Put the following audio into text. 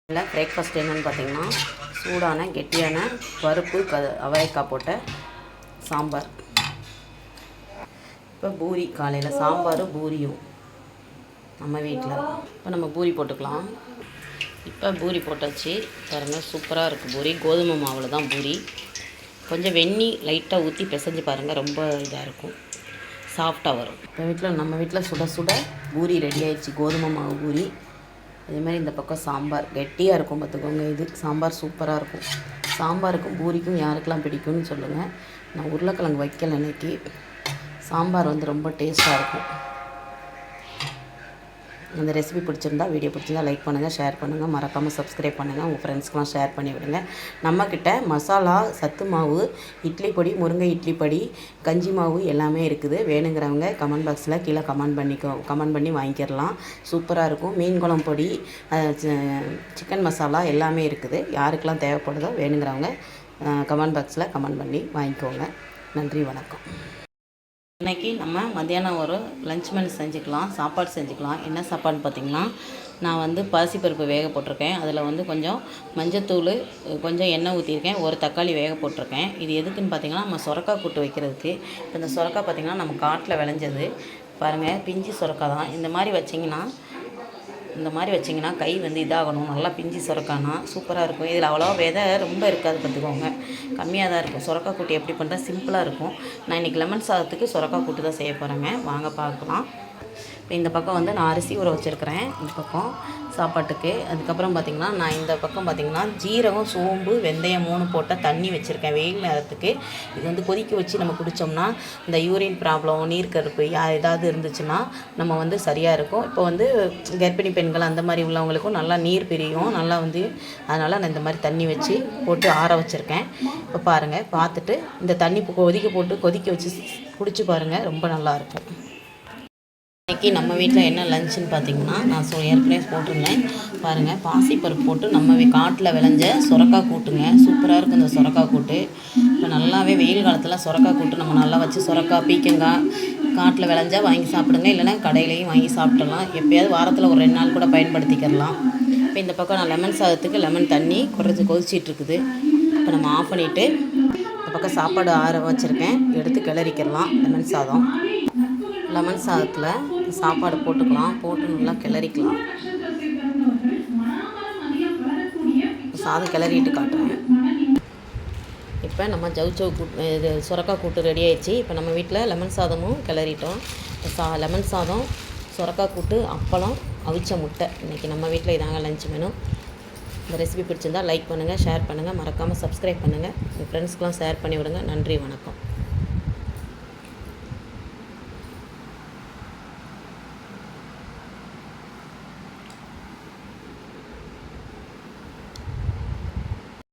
இல்லை பிரேக்ஃபாஸ்ட் என்னென்னு பார்த்தீங்கன்னா சூடான கெட்டியான பருப்பு அவரைக்காய் போட்ட சாம்பார். இப்போ பூரி காலையில் சாம்பாரும் பூரியும் நம்ம வீட்டில். இப்போ நம்ம பூரி போட்டுக்கலாம். இப்போ பூரி போட்டாச்சு பாருங்கள், சூப்பராக இருக்குது பூரி. கோதுமை மாவில் தான் பூரி. கொஞ்சம் வெந்நீர் லைட்டாக ஊற்றி பிசைஞ்சு பாருங்கள், ரொம்ப இதாக இருக்கும், சாஃப்டாக வரும். இப்போ நம்ம வீட்டில் சுட சுட பூரி ரெடி ஆயிடுச்சு, கோதுமை மாவு பூரி. அதேமாதிரி இந்த பக்கம் சாம்பார் கெட்டியாக இருக்கும் பார்த்துக்கோங்க. இது சாம்பார் சூப்பராக இருக்கும். சாம்பாருக்கும் பூரிக்கும் யாருக்கெல்லாம் பிடிக்கும்னு சொல்லுங்கள். நான் உருளைக்கிழங்கு வைக்கல இன்னைக்கு. சாம்பார் ரொம்ப டேஸ்ட்டாக இருக்கும். இந்த ரெசிபி பிடிச்சிருந்தா, வீடியோ பிடிச்சிருந்தா லைக் பண்ணுங்கள், ஷேர் பண்ணுங்கள், மறக்காமல் சப்ஸ்கிரைப் பண்ணுங்கள், உங்கள் ஃப்ரெண்ட்ஸ்க்கெலாம் ஷேர் பண்ணி விடுங்க. நம்மக்கிட்ட மசாலா, சத்து மாவு, இட்லி பொடி, முருங்கை இட்லி பொடி, கஞ்சி மாவு எல்லாமே இருக்குது. வேணுங்கிறவங்க கமெண்ட் பாக்ஸில் கீழே கமெண்ட் பண்ணி வாங்கிக்கிறலாம். சூப்பராக இருக்கும். மீன் குழம்பு பொடி, சிக்கன் மசாலா எல்லாமே இருக்குது. யாருக்கெல்லாம் தேவைப்படுதோ வேணுங்கிறவங்க கமெண்ட் பாக்ஸில் கமெண்ட் பண்ணி வாங்கிக்கோங்க. நன்றி, வணக்கம். இன்றைக்கி நம்ம மத்தியானம் ஒரு லஞ்ச் மெனு செஞ்சுக்கலாம், சாப்பாடு செஞ்சுக்கலாம். என்ன சாப்பாடுன்னு பார்த்திங்கன்னா, நான் பாசிப்பருப்பு வேக போட்டிருக்கேன். அதில் கொஞ்சம் மஞ்சத்தூள், கொஞ்சம் எண்ணெய் ஊற்றிருக்கேன், ஒரு தக்காளி வேக போட்டிருக்கேன். இது எதுக்குன்னு பார்த்திங்கன்னா, நம்ம சுரக்காய் கூட்டு வைக்கிறதுக்கு. இப்போ இந்த சுரக்காய் பார்த்திங்கன்னா நம்ம காட்டில் விளைஞ்சது பாருங்கள், பிஞ்சு சுரக்காய் தான். இந்த மாதிரி வச்சிங்கன்னா கை இதாகணும். நல்லா பிஞ்சு சுரக்கானா சூப்பராக இருக்கும். இதில் அவ்வளோவா விதை ரொம்ப இருக்காது பார்த்துக்கோங்க, கம்மியாக தான் இருக்கும். சுரக்காய் கூட்டு எப்படி பண்ணுறது, சிம்பிளாக இருக்கும். நான் இன்றைக்கி லெமன் சாதத்துக்கு சுரக்காய் கூட்டு தான் செய்ய போகிறேங்க. வாங்க பார்க்கலாம். இப்போ இந்த பக்கம் நான் அரிசி ஊற வச்சுருக்கிறேன், இந்த பக்கம் சாப்பாட்டுக்கு. அதுக்கப்புறம் பார்த்திங்கன்னா நான் இந்த பக்கம் பார்த்திங்கன்னா ஜீரகம், சோம்பு, வெந்தயம் 3 போட்ட தண்ணி வச்சுருக்கேன் வெயில் நேரத்துக்கு. இது கொதிக்க வச்சு நம்ம குடித்தோம்னா இந்த யூரின் ப்ராப்ளம், நீர்க்கருப்பு ஏதாவது இருந்துச்சுன்னா நம்ம சரியாக இருக்கும். இப்போ கர்ப்பிணி பெண்கள் அந்த மாதிரி உள்ளவங்களுக்கும் நல்லா நீர் பிரியும் நல்லா அதனால் நான் இந்த மாதிரி தண்ணி வச்சு போட்டு ஆற வச்சுருக்கேன். இப்போ பாருங்கள், பார்த்துட்டு இந்த தண்ணி கொதிக்க வச்சு குடிச்சு பாருங்கள், ரொம்ப நல்லாயிருக்கும். இன்றைக்கி நம்ம வீட்டில் என்ன லஞ்சுன்னு பார்த்திங்கன்னா, நான் ஏற்கனவே போட்டிருந்தேன் பாருங்கள், பாசிப்பருப்பு போட்டு நம்ம காட்டில் விளைஞ்ச சுரக்காய் கூட்டுங்க. சூப்பராக இருக்கும் இந்த சுரக்காய் கூட்டு. இப்போ நல்லாவே வெயில் காலத்தில் சுரக்காய் கூட்டு நம்ம நல்லா வச்சு, சுரக்காய், பீக்கங்காய் காட்டில் விளைஞ்சால் வாங்கி சாப்பிடுங்க, இல்லைன்னா கடையிலையும் வாங்கி சாப்பிடலாம். எப்போயாவது வாரத்தில் ஒரு 2 நாள் கூட பயன்படுத்திக்கிறலாம். இப்போ இந்த பக்கம் நான் லெமன் சாதத்துக்கு லெமன் தண்ணி கொதிச்சிட்ருக்குது. இப்போ நம்ம ஆஃப் பண்ணிவிட்டு இந்த பக்கம் சாப்பாடு ஆற வச்சுருக்கேன், எடுத்து கிளறிக்கிறலாம். லெமன் சாதத்தில் சாப்பாடு போட்டுக்கலாம், போட்டு நல்லா கிளறிக்கலாம். சாதம் கிளறிட்டு காட்டுறேன். இப்போ நம்ம ஜவுச்சவு கூட்டு, இது சுரக்காய் கூட்டு ரெடி ஆயிடுச்சு. இப்போ நம்ம வீட்டில் லெமன் சாதமும் கிளறிட்டோம். லெமன் சாதம், சுரக்காய் கூட்டு, அப்பளம், அவிச்ச முட்டை. இன்றைக்கி நம்ம வீட்டில் இதாங்க லஞ்ச் மெனு. இந்த ரெசிபி பிடிச்சிருந்தால் லைக் பண்ணுங்கள், ஷேர் பண்ணுங்கள், மறக்காமல் சப்ஸ்கிரைப் பண்ணுங்கள், உங்கள் ஃப்ரெண்ட்ஸ்க்கெலாம் ஷேர் பண்ணி விடுங்க. நன்றி, வணக்கம்.